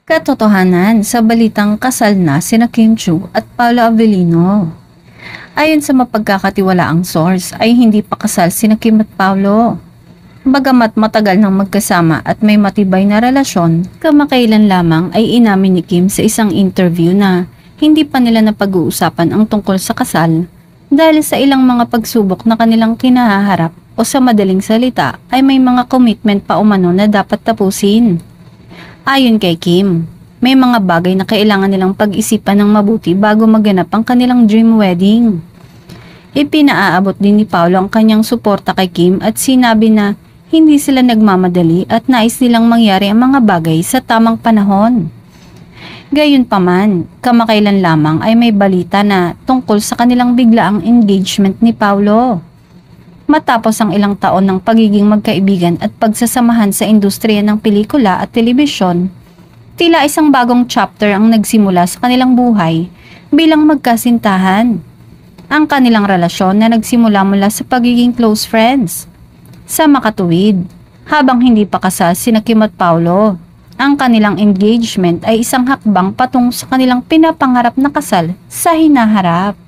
Katotohanan sa balitang kasal na sina Kim Chiu at Paolo Avellino. Ayon sa mapagkakatiwalaang source ay hindi pa kasal sina Kim at Paolo. Bagamat matagal nang magkasama at may matibay na relasyon, kamakailan lamang ay inamin ni Kim sa isang interview na hindi pa nila napag-uusapan ang tungkol sa kasal dahil sa ilang mga pagsubok na kanilang kinaharap o sa madaling salita ay may mga commitment pa umano na dapat tapusin. Ayon kay Kim, may mga bagay na kailangan nilang pag-isipan ng mabuti bago maganap ang kanilang dream wedding. Ipinaaabot din ni Paolo ang kanyang suporta kay Kim at sinabi na hindi sila nagmamadali at nais nilang mangyari ang mga bagay sa tamang panahon. Gayunpaman, kamakailan lamang ay may balita na tungkol sa kanilang biglaang engagement ni Paolo. Matapos ang ilang taon ng pagiging magkaibigan at pagsasamahan sa industriya ng pelikula at telebisyon, tila isang bagong chapter ang nagsimula sa kanilang buhay bilang magkasintahan. Ang kanilang relasyon na nagsimula mula sa pagiging close friends. Sa makatuwid, habang hindi pa kasal sina Kim at Paolo, ang kanilang engagement ay isang hakbang patungo sa kanilang pinapangarap na kasal sa hinaharap.